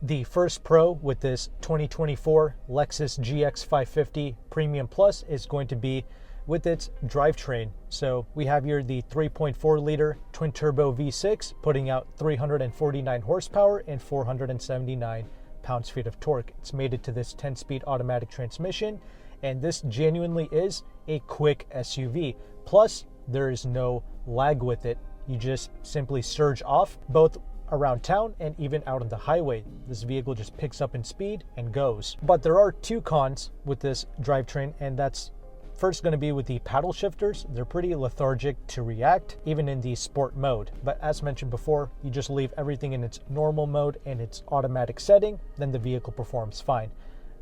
The first pro with this 2024 Lexus GX 550 Premium Plus is going to be with its drivetrain. So we have here the 3.4 liter twin turbo V6 putting out 349 horsepower and 479 pounds-feet of torque. It's made it to this 10-speed automatic transmission, and this genuinely is a quick SUV. Plus, there is no lag with it. You just simply surge off both around town and even out on the highway. This vehicle just picks up in speed and goes. But there are two cons with this drivetrain, and that's first going to be with the paddle shifters. They're pretty lethargic to react, even in the sport mode. But as mentioned before, you just leave everything in its normal mode and its automatic setting, then the vehicle performs fine.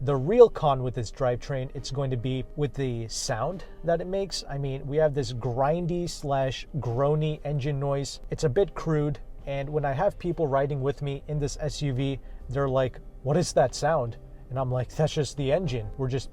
The real con with this drivetrain, it's going to be with the sound that it makes. I mean, we have this grindy / groany engine noise. It's a bit crude, and when I have people riding with me in this SUV, they're like, "What is that sound?" And I'm like, "That's just the engine. We're just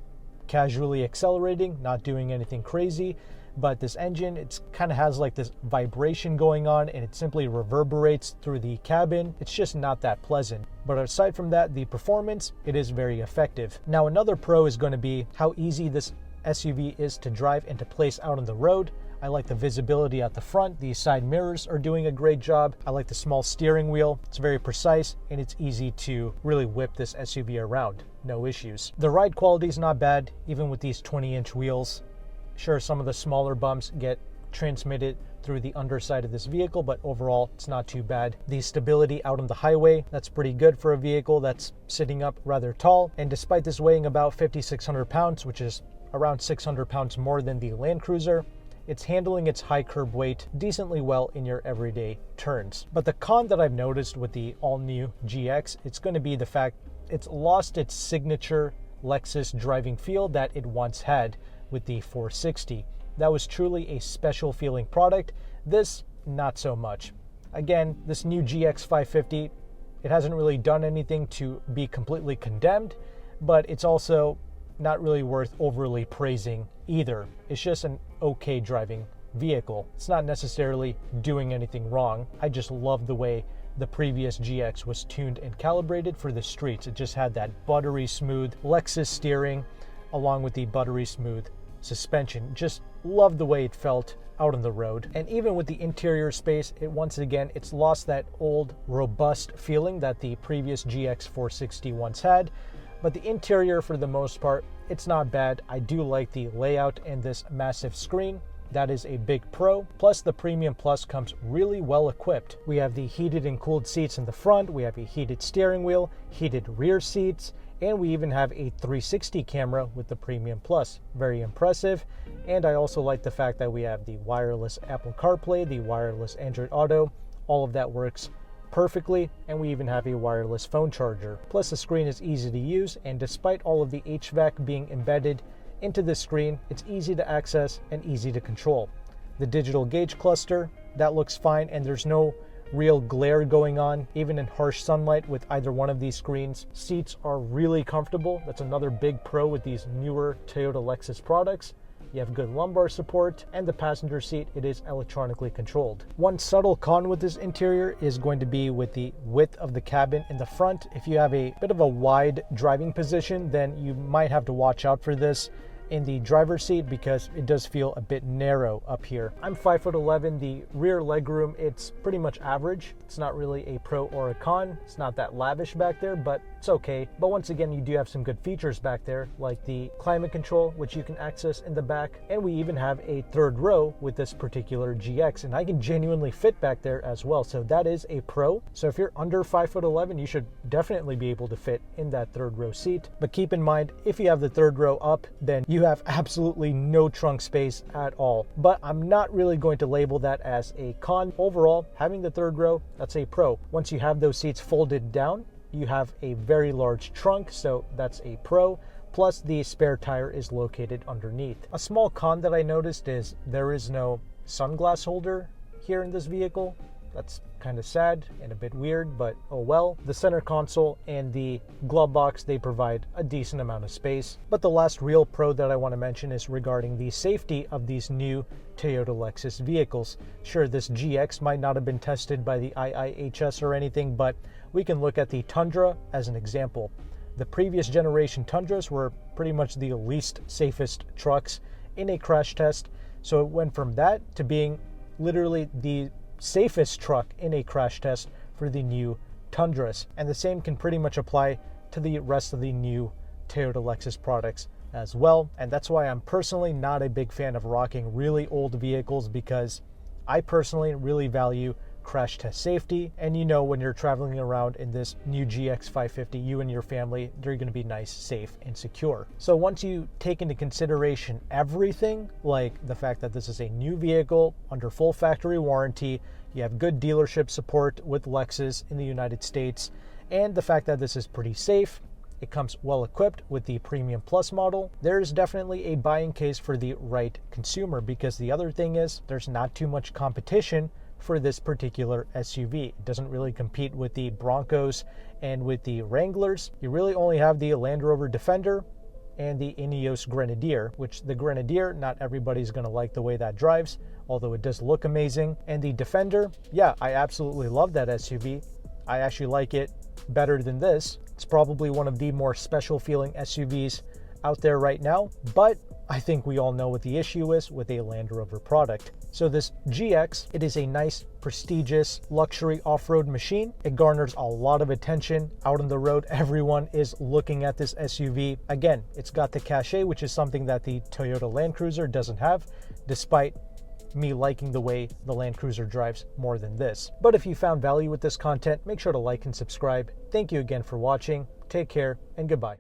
casually accelerating, not doing anything crazy." But this engine, it's kind of has like this vibration going on, and it simply reverberates through the cabin. It's just not that pleasant. But aside from that, the performance, it is very effective. Now, another pro is going to be how easy this SUV is to drive and to place out on the road. I like the visibility at the front. The side mirrors are doing a great job. I like the small steering wheel. It's very precise, and it's easy to really whip this SUV around. No issues. The ride quality is not bad, even with these 20-inch wheels. Sure, some of the smaller bumps get transmitted through the underside of this vehicle, but overall, it's not too bad. The stability out on the highway, that's pretty good for a vehicle that's sitting up rather tall. And despite this weighing about 5,600 pounds, which is around 600 pounds more than the Land Cruiser, it's handling its high curb weight decently well in your everyday turns. But the con that I've noticed with the all-new GX, it's going to be the fact it's lost its signature Lexus driving feel that it once had with the 460. That was truly a special feeling product. This, not so much. Again, this new GX 550, it hasn't really done anything to be completely condemned, but it's also not really worth overly praising either. It's just an okay driving vehicle. It's not necessarily doing anything wrong. I just love the way the previous GX was tuned and calibrated for the streets. It just had that buttery smooth Lexus steering along with the buttery smooth suspension. Just love the way it felt out on the road. And even with the interior space, it once again, it's lost that old robust feeling that the previous GX 460 once had. But the interior, for the most part, it's not bad. I do like the layout and this massive screen. That is a big pro. Plus, the Premium Plus comes really well equipped. We have the heated and cooled seats in the front. We have a heated steering wheel, heated rear seats, and we even have a 360 camera with the Premium Plus. Very impressive. And I also like the fact that we have the wireless Apple CarPlay, the wireless Android Auto. All of that works perfectly, and we even have a wireless phone charger. Plus, the screen is easy to use, and despite all of the HVAC being embedded into the screen, it's easy to access and easy to control. The digital gauge cluster, that looks fine, and there's no real glare going on, even in harsh sunlight with either one of these screens. Seats are really comfortable. That's another big pro with these newer Toyota Lexus products. You have good lumbar support, and the passenger seat, it is electronically controlled. One subtle con with this interior is going to be with the width of the cabin in the front. If you have a bit of a wide driving position, then you might have to watch out for this in the driver's seat because it does feel a bit narrow up here. I'm 5'11". The rear legroom, it's pretty much average. It's not really a pro or a con. It's not that lavish back there, but it's okay. But once again, you do have some good features back there, like the climate control, which you can access in the back. And we even have a third row with this particular GX, and I can genuinely fit back there as well. So that is a pro. So if you're under 5'11", you should definitely be able to fit in that third row seat. But keep in mind, if you have the third row up, then you have absolutely no trunk space at all. But I'm not really going to label that as a con. Overall, having the third row, that's a pro. Once you have those seats folded down, you have a very large trunk, so that's a pro. Plus, the spare tire is located underneath. A small con that I noticed is there is no sunglass holder here in this vehicle. That's kind of sad and a bit weird, but oh well. The center console and the glove box, they provide a decent amount of space. But the last real pro that I want to mention is regarding the safety of these new Toyota Lexus vehicles. Sure, this GX might not have been tested by the IIHS or anything, but we can look at the Tundra as an example. The previous generation Tundras were pretty much the least safest trucks in a crash test. So it went from that to being literally the safest truck in a crash test for the new Tundras. And the same can pretty much apply to the rest of the new Toyota Lexus products as well. And that's why I'm personally not a big fan of rocking really old vehicles, because I personally really value crash test safety. And you know, when you're traveling around in this new GX 550, you and your family, they're going to be nice, safe, and secure. So once you take into consideration everything, like the fact that this is a new vehicle under full factory warranty, you have good dealership support with Lexus in the United States, and the fact that this is pretty safe, it comes well equipped with the Premium Plus model, there's definitely a buying case for the right consumer. Because the other thing is, there's not too much competition for this particular SUV. It doesn't really compete with the Broncos and with the Wranglers. You really only have the Land Rover Defender and the Ineos Grenadier, which the Grenadier, not everybody's going to like the way that drives, although it does look amazing. And the Defender, yeah, I absolutely love that SUV. I actually like it better than this. It's probably one of the more special feeling SUVs out there right now, but I think we all know what the issue is with a Land Rover product. So this GX, it is a nice, prestigious, luxury off-road machine. It garners a lot of attention out on the road. Everyone is looking at this SUV. Again, it's got the cachet, which is something that the Toyota Land Cruiser doesn't have, despite me liking the way the Land Cruiser drives more than this. But if you found value with this content, make sure to like and subscribe. Thank you again for watching. Take care and goodbye.